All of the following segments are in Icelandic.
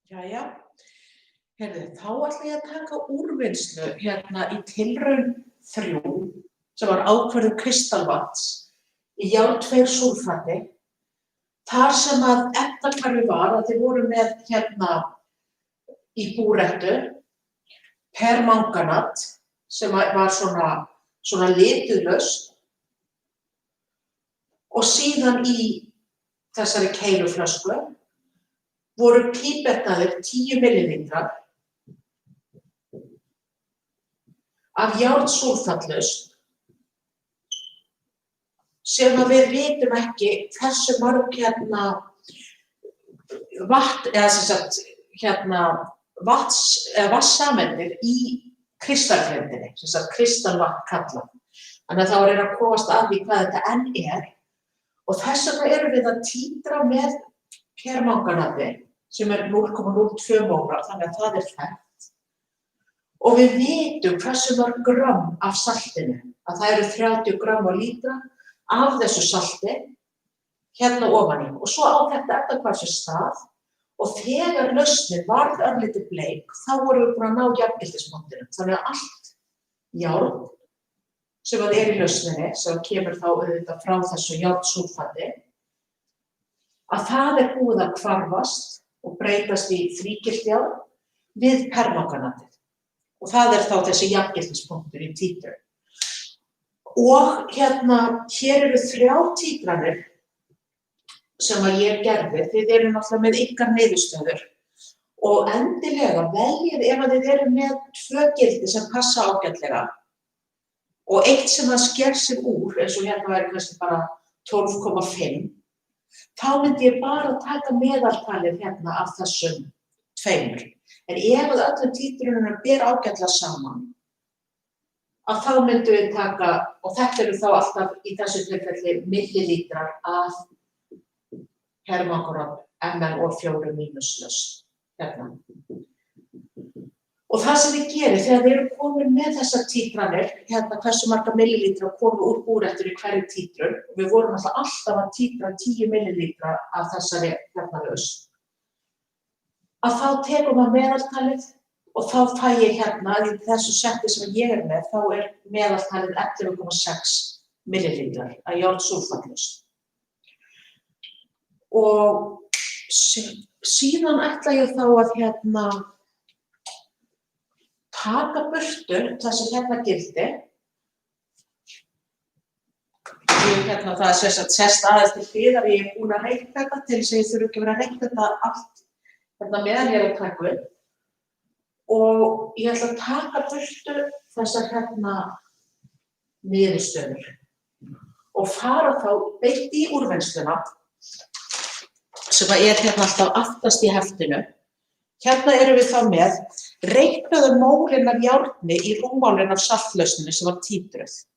Jæja, heyrðu, þá ætla ég að taka úrvinnslu hérna í tilraun 3 sem var ákvörðun kristalvatns í járn 2 súlfati. Þar sem að efnahvarfið var að þið voru með hérna í búrettu permanganat sem var svona lituðlaust og síðan í þessari keiluflösku voru pípettaðir 10 millilítrar af járnsúlfatlaust sem að við vitum ekki hversu mörg vatnssameindir í kristallgrindinni, kristallvatn kallað. Þannig að þá er að komast að því hvað þetta enn er og þess vegna erum við að títra með permanganati sem er 0,02 mólar, þannig að það er þekkt. Og við vitum hversu mörg grömm af saltinu, að það eru 30 grömm á lítra af þessu salti hérna ofan í. Og svo á þetta efnahvarf sér stað og þegar lausnin varð örlítið bleik, þá vorum við búin að ná jafngildismótinu. Þannig að allt járn sem að er í lausninni, sem kemur þá auðvitað frá þessu járnsúlfati, að það er búið að hvarfast og breytast í þrígilt járn við permanganatið. Og það er þá þessi jafngildispunktur í títrun. Og hér eru 3 títranir sem að ég gerði. Þið eru náttúrulega með ykkar niðurstöður og endilega veljið ef að þið eru með 2 gildi sem passa ágætlega og eitt sem að sker sig úr, eins og hérna væri kannski bara 12,5. Þá myndi ég bara taka meðaltalið hérna af þessum 2. En ef að öllum títrunum ber ágætlega saman, að þá myndum við taka, og þetta eru þá alltaf í þessu tilfelli millilítrar af permanganat MnO4- laust hérna. Og það sem við gerum þegar við erum komin með þessar títranir, hérna hversu marga millilítra komu úr búrettur í hverju títrun, og við vorum alltaf að títra 10 millilítra af þessari hérna laust, að þá tekum við meðaltalið og þá fæ ég hérna, í þessu setti sem ég er með, þá er meðaltalið 11,6 millilítrar af járnsúlfatlaust. Og síðan ætla ég þá að taka burtu þessi hérna gildi. Það er sest aðeins til hliðar, ég er búin að reikna þetta til þess að ég þurfi ekki að vera að reikna þetta allt meðan ég er að taka upp. Og ég ætla að taka burtu þessar niðurstöður og fara þá beint í úrvinnsluna sem er alltaf aftast í heftinu. Hérna erum við þá með reiknaðu mólin af járni í rúmmálinn af saltlausninni sem var títruð.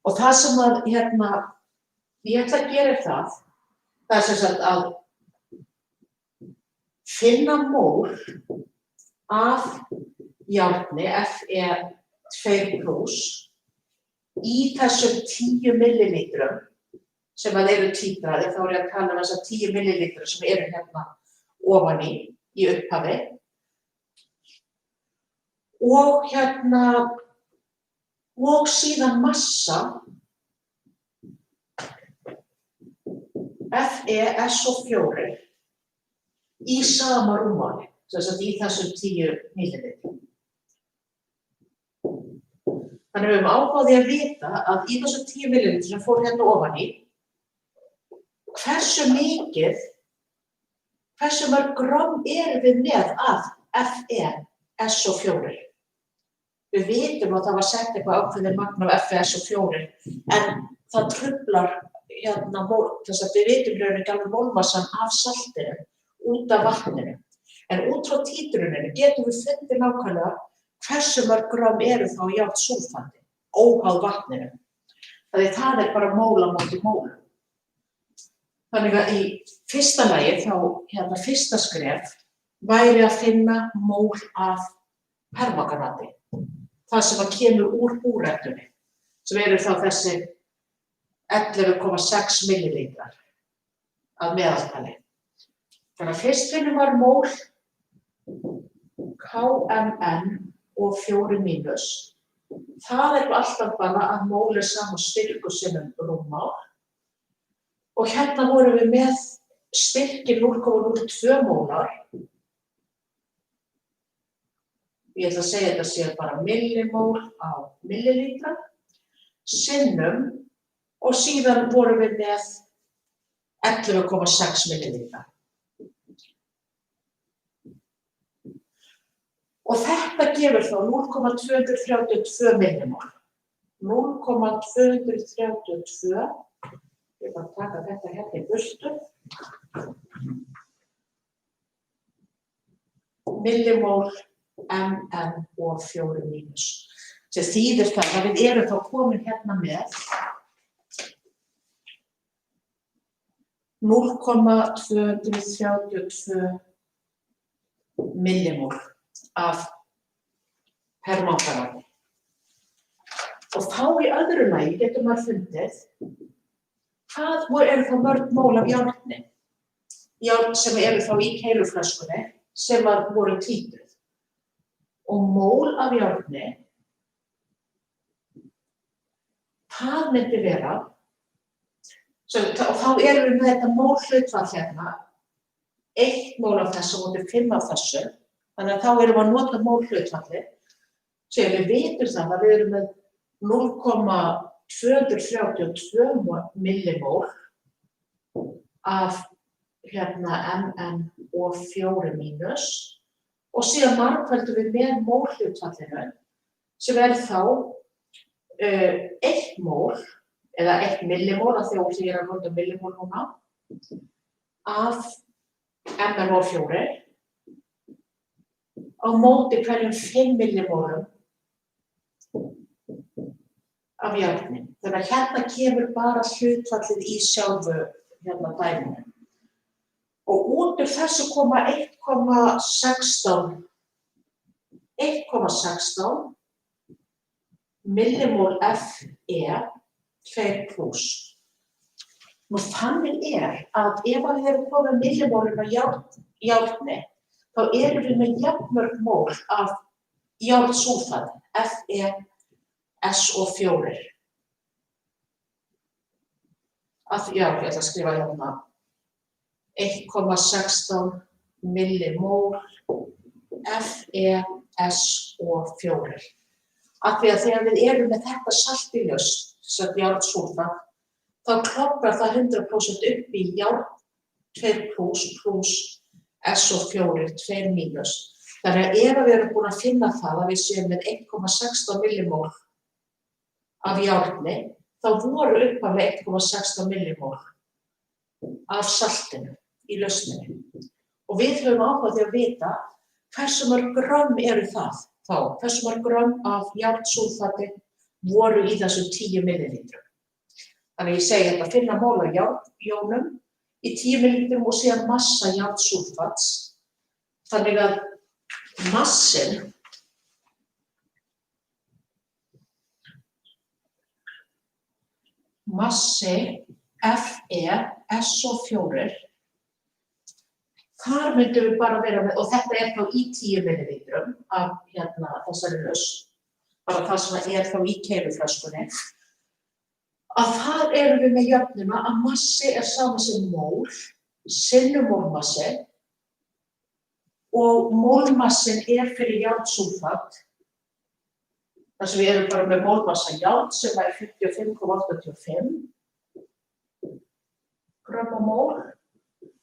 Og það sem að ég ætla að gera það er sem sagt að finna mól af járni Fe2+ í þessum 10 millilítrum sem að eru títraðir, þá er ég að tala um þessar 10 millilítrum sem eru hérna ofan í upphafi. Og síðan massa FeSO4 í sama rúmmáli, sem sagt í þessum 10 millilítrum. Þannig við höfum áhuga á því að vita að í þessum 10 millilítrum sem fór hérna ofan í, hversu mörg grömm erum við með af FeSO4? Við vitum að það var sett eitthvað ákveðið magn af FeSO4 en það truflar þess að við vitum ekki alveg mólmassan af saltinu út af vatninu. En út frá títruninni getum við fundið nákvæmlega hversu mörg grömm eru þá í járnsúlfati, óháð vatninu. Það er bara mól á móti mól. Þannig að í fyrsta lagi þá fyrsta skref væri að finna mól af permanganati. Það sem að kemur úr búrettunni, sem eru þá þessi 11,6 millilítrar af meðaltali. Þannig að fyrst finnum við mól KMN og 4 mínus. Það alltaf bara að mól sama styrkur sinnum rúmmál. Og hérna vorum við með styrkin 0,02 mólar. Ég ætla að segja þetta sé bara millimól á millilítra, sinnum, og síðan vorum við með 11,6 millilítra. Og þetta gefur þá 0,232 millimól. 0,232, ég bara taka þetta hérna í burtu, millimól MN og 4 mínus. Sem þýðir það að við erum þá komin hérna með 0,232 millimól af permanganafni. Og þá í öðru lagi getur maður fundið hvað eru þá mörg mól af járni. Járn sem eru þá í keiluflöskunni sem voru títruð. Og mól af járni, það myndi vera, og þá erum við með þetta mólhlutfall hérna, 1 mól af þessu og 5 af þessu, þannig að þá erum við að nota mólhlutfallið, sem við vitum það að við erum með 0,232 millimól af hérna MN og 4 mínus, og síðan margföldum við með mólhlutfallinu sem þá 1 mól eða 1 millimól af því að ég að nota millimól núna af MN og 4 á móti hverjum 5 millimólum af járni. Þannig að hérna kemur bara hlutfallið í sjálfu hérna dæminu. Og út úr þessu koma 1,16 millimól Fe 2 plus. Nú þannig að ef við erum komið millimólum af járni, þá erum við með jafnmörg mól af járnsúlfati, FeSO4. Já, ég ætla að skrifa hérna 1,16 millimól FeSO4. Af því að þegar við erum með þetta salt í lausn, sem járnsúlfat, þá klofnar það 100% upp í járn 2 plus SO4 2 mínus. Þannig að ef við erum búin að finna það að við séum með 1,16 millimól af járni, þá voru upphaflega 1,16 millimól af saltinu í lausninni. Og við höfum áhuga því að vita hversu mörg grömm eru það þá, hversu mörg grömm af járnsúlfati voru í þessum 10 millilítrum. Þannig að ég segi að finna mól af járnjónum í 10 millilítrum og síðan massa járnsúlfats. Þannig að massi FeSO4, þar myndum við bara vera með, og þetta þá í 10 millilítrum af þessari lausn, bara það sem þá í keiluflöskunni, að þar erum við með jöfnuna að massi sama sem mól, sinnum mólmassi, og mólmassin fyrir járnsúlfat, þar sem við erum bara með mólmassa járn sem 55,85 grömm á mól.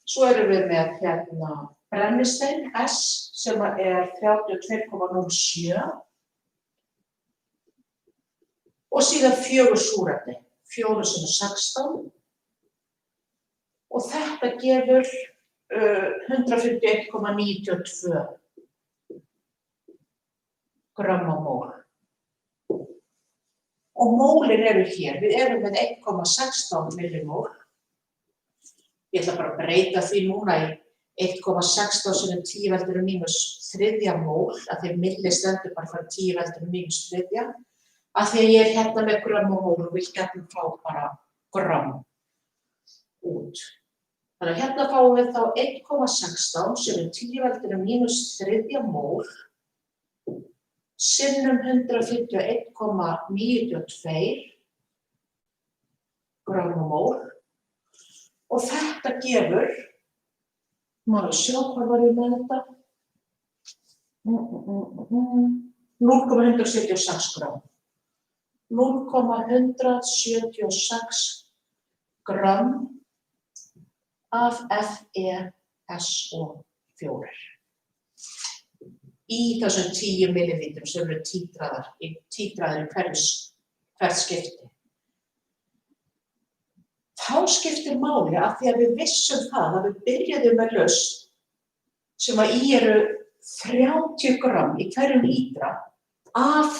Svo erum við með brennistein, S, sem 32,07 og síðan 4 súrefni, 4 sem 16, og þetta gefur 151,92 grömm á mól. Og mólin eru hér, við erum með 1,16 millimól. Ég ætla bara að breyta því núna í 1,16 sem 10 veldur mínus 3 mól, að því milli stendur bara fyrir 10 veldur mínus 3, að því að ég hérna með grömm og mól og vil gætna fá bara grömm út. Þannig að hérna fáum við þá 1,16 sem 10 veldinu mínus þriðja mól sinnum 151,92 grammamól og þetta gefur, maður sjá hvað var ég með þetta, 0,176 gramm. 0,176 gramm af FeSO4 í þessum 10 millilítrum sem eru títraðir í hvert skipti. Þá skiptir máli að því að við vissum það að við byrjuðum með lausn sem að í eru 30 gramm í hverjum lítra af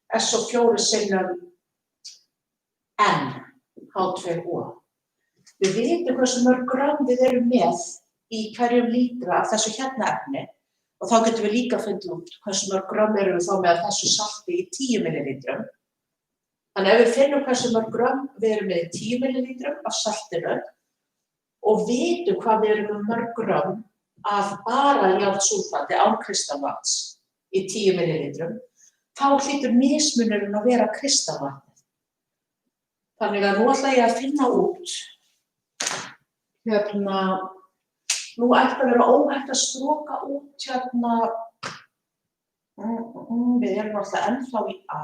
FeSO4 sinnum NH2O. Við vitum hversu mörg gramm við erum með í hverjum lítra af þessu efni og þá getum við líka fundið út hversu mörg gramm erum við þá með þessu salti í 10 millilítrum. Þannig að ef við finnum hversu mörg gramm við erum með í 10 millilítrum af saltinu og vitum hvað við erum með mörg gramm af bara járnsúlfati án kristalvatns í 10 millilítrum, þá hlýtur mismunurinn að vera kristalvatnið. Þannig að nú ætla ég að finna út, nú ætti að vera óhægt að stroka út við erum alltaf ennþá í A.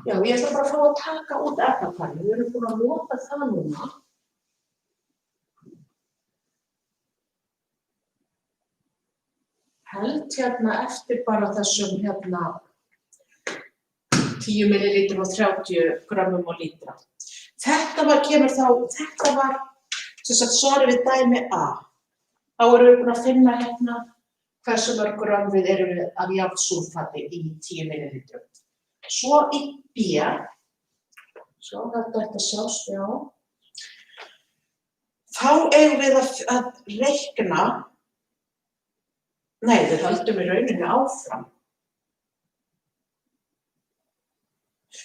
Já, ég ætla bara að fá að taka út efnafræði, við erum búin að nota það núna. Held eftir bara þessum 10 millilítrum og 30 grammum á lítra. Þetta var svarið við dæmi A. Þá erum við búin að finna hversu mörg gramm við erum af járnsúlfati í 10 millilítrum. Svo í B, svo þetta sjást, já. Þá eigum við að reikna, nei, við höldum í rauninni áfram.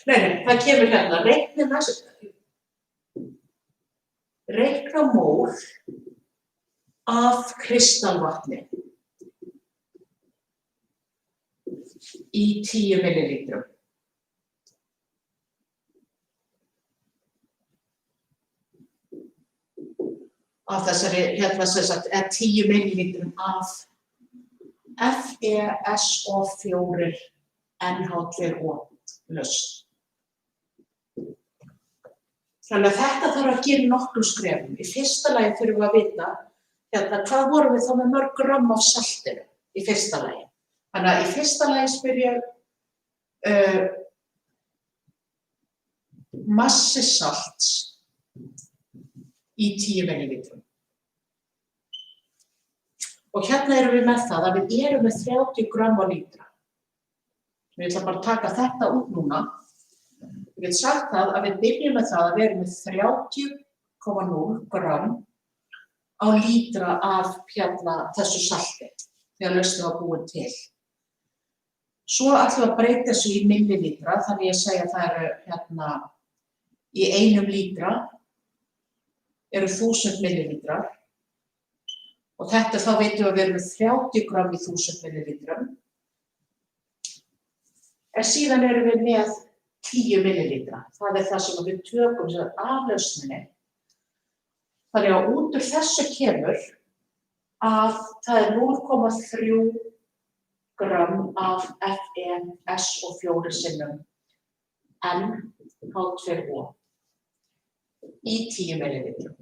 Nei, það kemur reikna mól af kristalvatni í 10 millilítrum. Af þessari, 10 millilítrum af FeSO4 NH2O lausn. Þannig að þetta þarf að gera nokkrum skrefum. Í fyrsta lagi þurfum við að vita hvað vorum við þá með mörg gramm af saltinu í fyrsta lagi. Þannig að í fyrsta lagi spyr ég massi salts í 10 millilítrum. Og erum við með það að við erum með 30 gramm á lítra. Ég ætla bara að taka þetta út núna. Ég get sagt það að við byrjum með það að við erum með 30,0 gramm á lítra af þessu salti þegar lausnin var búin til. Svo ætlum við að breyta þessu í millilítra, þannig ég segja að það eru í 1 lítra eru 1000 millilítrar og þetta þá veitum við að við erum með 30 gramm í 1000 millilítrum. En síðan erum við með 10 millilítra. Það er það sem við tökum af lausninni. Þannig að út úr þessu kemur að það er 0,3 gramm af FeSO4 sinnum NH2O í 10 millilítrum.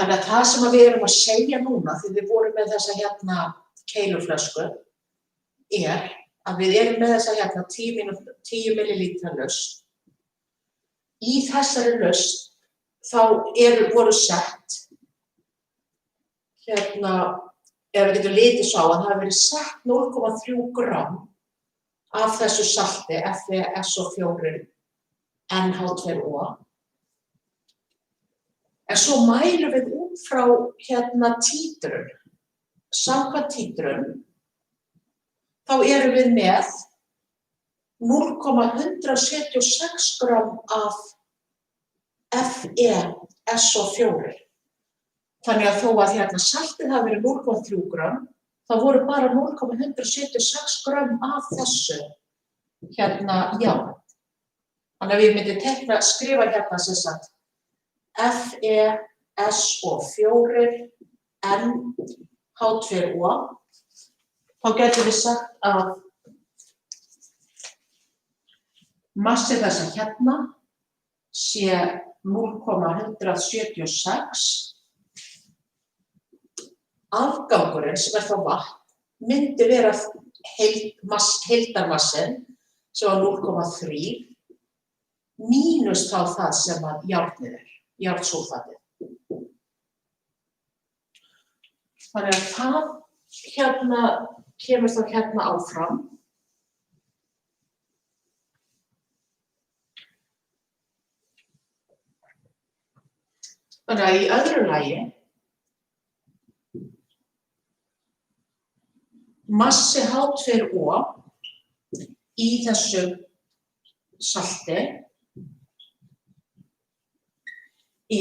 Þannig að það sem við erum að segja núna, því við vorum með þessa keiluflösku, er að við erum með þessa 10 millilítra lausn. Í þessari lausn þá voru sett, ef við getum litið svo á að það hafi verið sett 0,3 gramm af þessu salti FeSO4 NH2O. En svo mælum við út frá títrun, samkvæmt títrun, þá erum við með 0,176 gramm af FeSO4. Þannig að þó að hérna saltið hafi verið 0,3 grömm, þá voru bara 0,176 grömm af þessu hérna járn. Þannig að við myndum skrifa hérna sem sagt FeSO4 NH2O. Þá getum við sagt að massi þessa hérna sé 0,176. Afgangurinn sem þá vatn myndi vera heildarmassin sem var 0,3 mínus þá það sem að járnið járnsúlfatið. Þannig að það hérna kemur þá hérna áfram. Þannig að í öðru lagi massi H2O í þessu salti M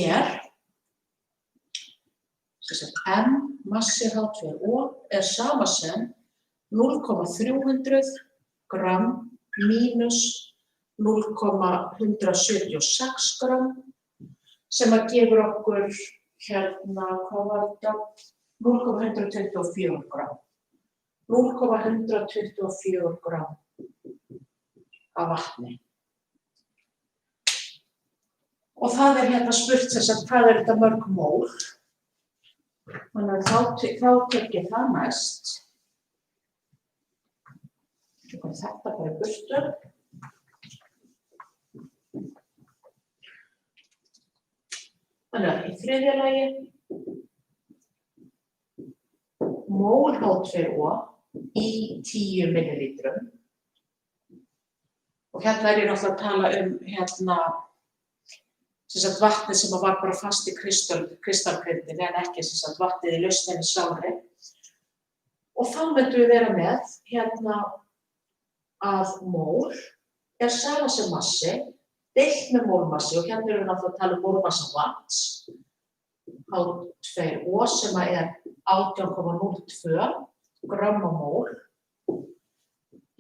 massi H2O sama sem 0,300 grömm mínus 0,176 grömm sem að gefur okkur hérna, hvað var þetta? 0,124 grömm. 0,124 grömm af vatni. Og það hérna spurt sem sagt hvað þetta mörg mól. Þannig að þá tek ég það næst. Þetta bara í burtu. Þannig að í þriðja lagi mól H2O í 10 millilítrum. Og hérna ég náttúrulega að tala hérna sem sagt vatnið sem var bara fast í kristallgrindinni en ekki sem sagt vatnið í lausninni sjálfri. Og þá myndum við vera með hérna að mól sama sem massi deilt með mólmassi og hérna erum við náttúrulega að tala mólmassa vatns H2O sem er 18,02 grömm á mól.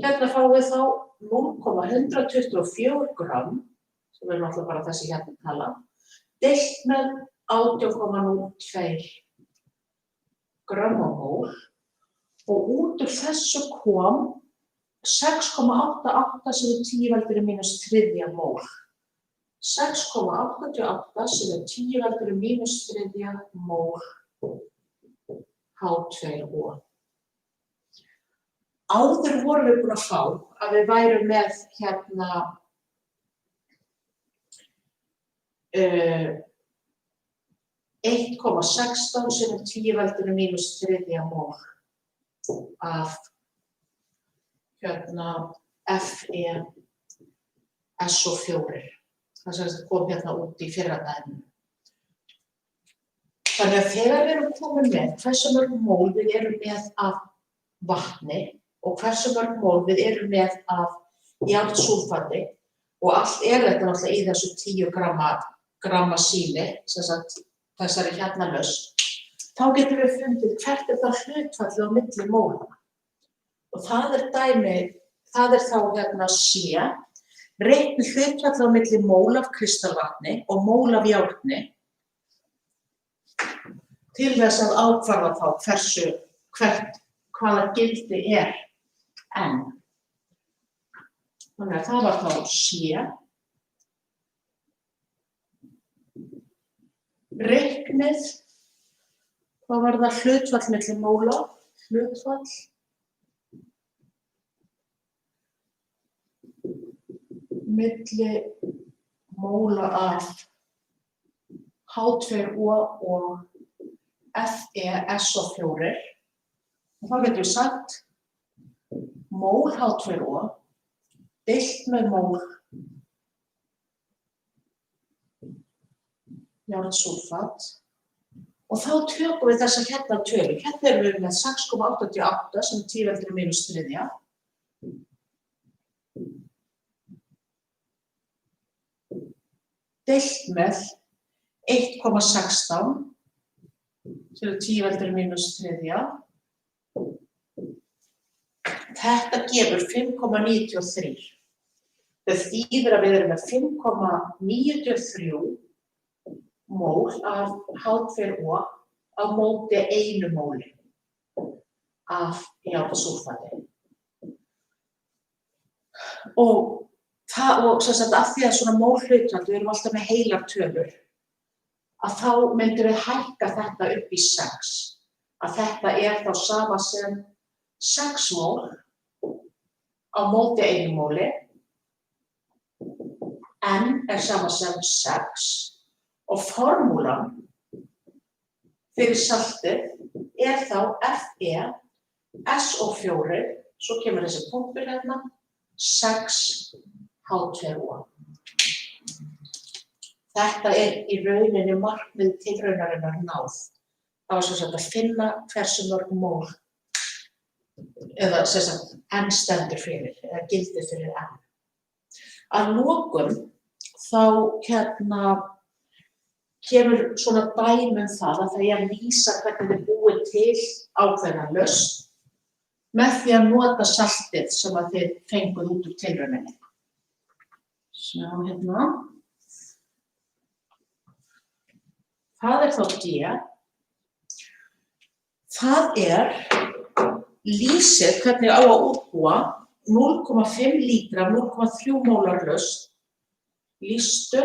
Hérna fáum við þá 0,124 grömm sem er náttúrulega bara þessi hérna tala, deilt með 18,02 grömm á mól og út úr þessu kom 6,88 sem 10 veldur mínus þriðja mól. 6,88 sem 10 veldur mínus þriðja mól H2O. Áður vorum við búin að fá að við værum með hérna 1,16 sem 10 veldur mínus þriðja mól af hérna FeSO4. Það sem kom hérna út í fyrradaginn. Þannig að þegar við erum komin með hversu mörg mól við erum með af vatni og hversu mörg mól við erum með af járnsúlfati og allt þetta náttúrulega í þessu 10 gramma sýni, sem sagt þessari hérna lausn, þá getum við fundið hvert það hlutfallið á milli móla. Og það þá hérna C, reiknið hlutfallið á milli mól af kristallvatni og mól af járni til þess að ákvarða þá hvaða gildi N. Þannig að það var þá C. Reiknið, hvað var það hlutfall milli móla? Hlutfall milli móla af H2O og FeSO4. Og þá getum við sagt mól H2O deilt með mól járnsúlfat og þá tökum við þessa hérna tölu. Hérna erum við með 6,88 sem 10 veldur mínus þriðja. Deilt með 1,16 sem er 10 veldur mínus 3. Þetta gefur 5,93. Það þýðir að við erum með 5,93 mól af H2O á móti 1 móli af járnsúlfati. Og sem sagt af því að svona mólhlutfall, við erum alltaf með heilar tölur, að þá myndum við hækka þetta upp í 6. Að þetta er þá sama sem 6 mól á móti 1 móli, N er sama sem 6 og formúlan fyrir saltið er þá FeSO4, svo kemur þessi punktur hérna, 6H2O. Þetta er í rauninni markmið tilraunarinnar náð. Það var sem sagt að finna hversu mörg mól, eða sem sagt N stendur fyrir, eða gildir fyrir N. Að lokum þá kemur svona dæmi það að það er að lýsa hvernig þið búið til ákveðna lausn með því að nota saltið sem að þið fenguð út úr tilrauninni. Sjá hérna. Það er þá D. Það er lýsið hvernig á að útbúa 0,5 lítra, 0,3 mólar lausn, lýstu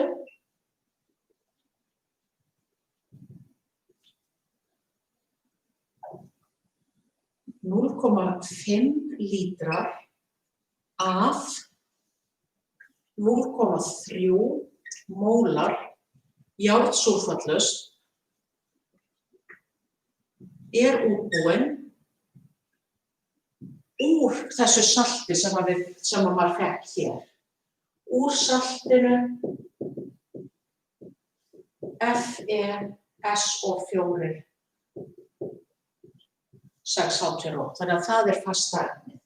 0,5 lítrar af 0,3 mólar járnsúlfatlausn er útbúin úr þessu salti sem maður fékk hér. Úr saltinu FeSO4 6H2O, þannig að það er fasta efnið.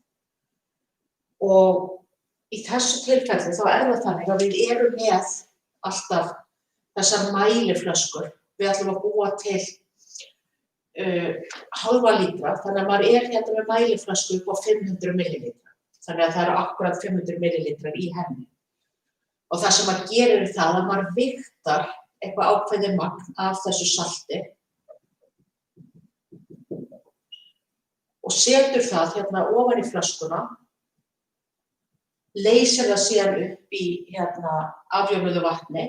Og í þessu tilfelli þá er það þannig að við erum með alltaf þessar mæliflöskur. Við ætlum að búa til halva lítra, þannig að maður er hérna með mæliflösku upp á 500 millilítra. Þannig að það eru akkurat 500 millilítrar í henni. Og það sem maður gerir er það að maður vigtar eitthvað ákveðið magn af þessu salti og setur það hérna ofan í flöskuna, leysir það síðan upp í afjöfnuðu vatni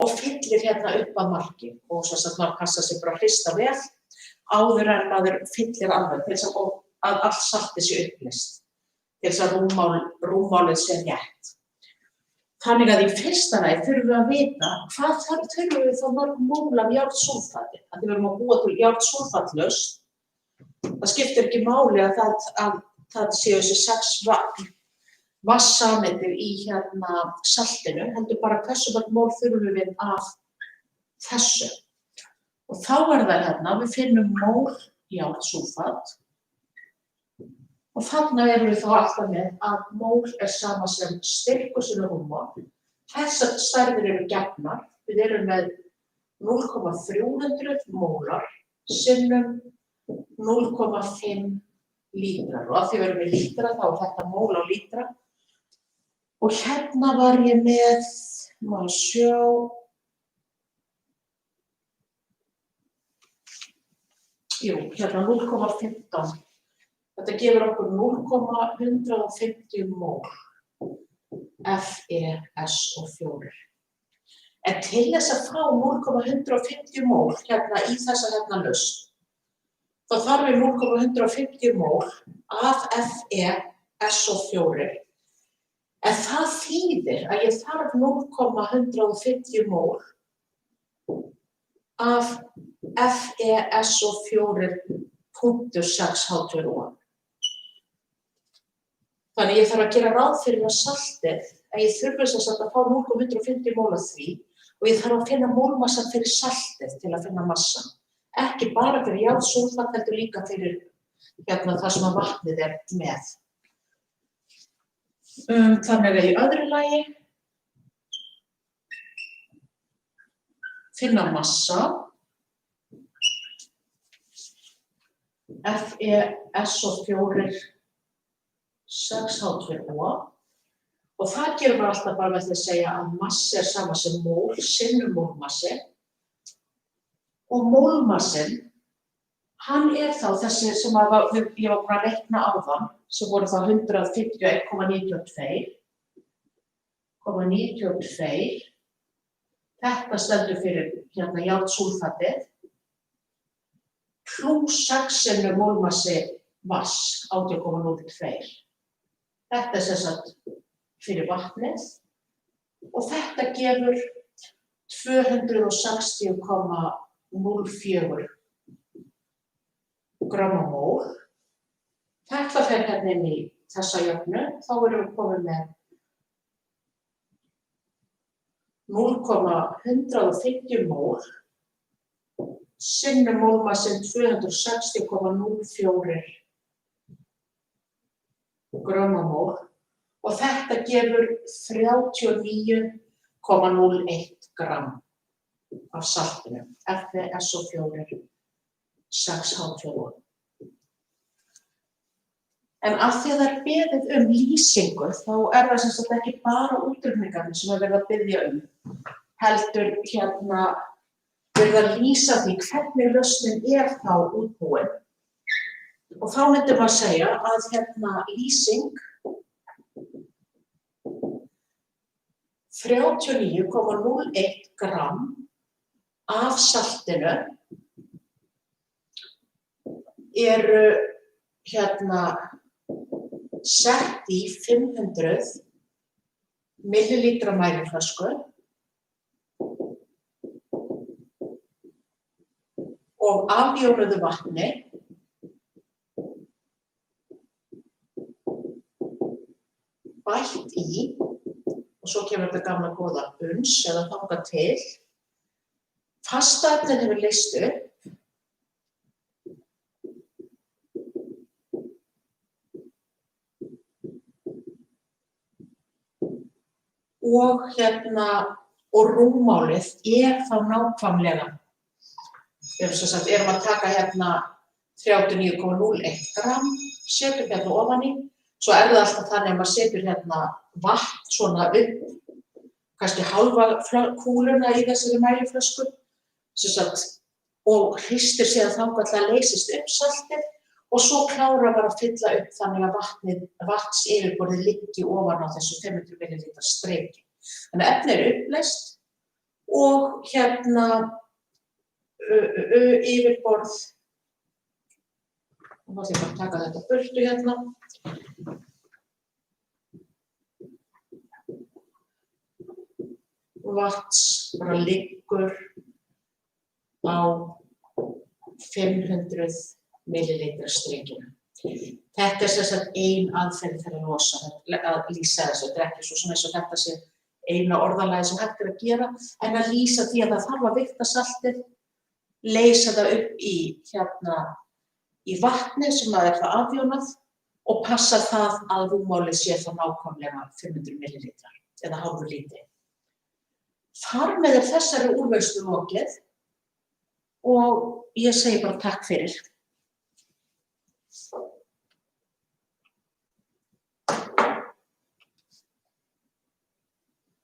og fyllir hérna upp að marki. Og svo að maður passar sig bara að hrista vel áður en maður fyllir alveg til þess að allt saltið sé uppleyst, til þess að rúmmálið sé rétt. Þannig að í fyrsta lagi þurfum við að vita hvað þurfum við þá mörg mól af járnsúlfati. Að við erum að búa til járnsúlfatlausn. Það skiptir ekki máli að það séu þessi 6 vatnssameindir í saltinu, heldur bara hversu mörg mól þurfum við af þessu. Og þá er það við finnum mól járnsúlfat og þarna erum við þá alltaf með að mól er sama sem styrkur sinni rúmmál. Þessar stærðir eru gefnar, við erum með 0,300 mólar sinnum 0,5 lítrar og að því við erum með lítra þá er þetta mól á lítra og hérna var ég með, maður sjá, hérna 0,15. Þetta gefur okkur 0,150 mól FeSO4. En til þess að fá 0,150 mól hérna í þessa lausn, þá þarf við 0,150 mól af FeSO4. En það þýðir að ég þarf 0,150 mól af FeSO4.6H2O. Þannig ég þarf að gera ráð fyrir að saltið, að ég þurfi þess að fá 0,150 mól af því og ég þarf að finna mólmassan fyrir saltið til að finna massan. Ekki bara fyrir járnsúlfat, heldur líka fyrir það sem að vatnið er með. Þannig að í öðru lagi finna massa, FeSO4 6H2O og það gerum við alltaf bara með því að segja að massi sama sem mól sinnum mólmassi og mólmassinn, hann þá þessi sem ég var búin að reikna áðan, sem voru þá 151,92, þetta stendur fyrir járnsúlfatið, plús 6 sinnum mólmassi vatns, 18,02. Þetta sem sagt fyrir vatnið og þetta gefur 260,04 grömm á mól. Þetta fer hérna inn í þessa jöfnu, þá erum við komin með 0,150 mól sinnum mólmassinn 260,04 grömm á mól og þetta gefur 39,01 gramm af saltinu, FeSO4 6H2O. En af því að það beðið lýsingu, þá það sem sagt ekki bara útreikningarnir sem verið að biðja heldur verið að lýsa því hvernig lausnin þá útbúin. Og þá myndi maður segja að lýsing 39,01 gramm af saltinu eru sett í 500 millilítra mæliflösku og afjónuðu vatni bætt í, og svo kemur þetta gamla góða uns eða þangað til, fasta efnið hefur leyst upp og og rúmmálið þá nákvæmlega. Við erum að taka 39,01 gramm, setjum ofan í, svo það alltaf þannig að maður setur vatn svona upp, kannski hálfa kúluna í þessari mæliflösku, og hristir síðan þangað til að leysist upp saltið og svo klára bara að fylla upp þannig að vatnsyfirborðið liggi ofan á þessu 500 millilítra streki. Þannig að efnið uppleyst og yfirborð, og þá ætlum ég bara að taka þetta burtu vatns bara liggur á 500 millilítra strikinu. Þetta sem sagt ein aðferð fyrir að lýsa þessu. Þetta ekki svo eins og þetta sé eina orðalagi sem hægt að gera, en að lýsa því að það þarf að vigta saltið, leysa það upp í vatni sem það afjónað og passa það að rúmmálið sé þá nákvæmlega 500 millilítrar eða hálfur lítri. Þar með þessari úrvinnslu lokið og ég segi bara takk fyrir.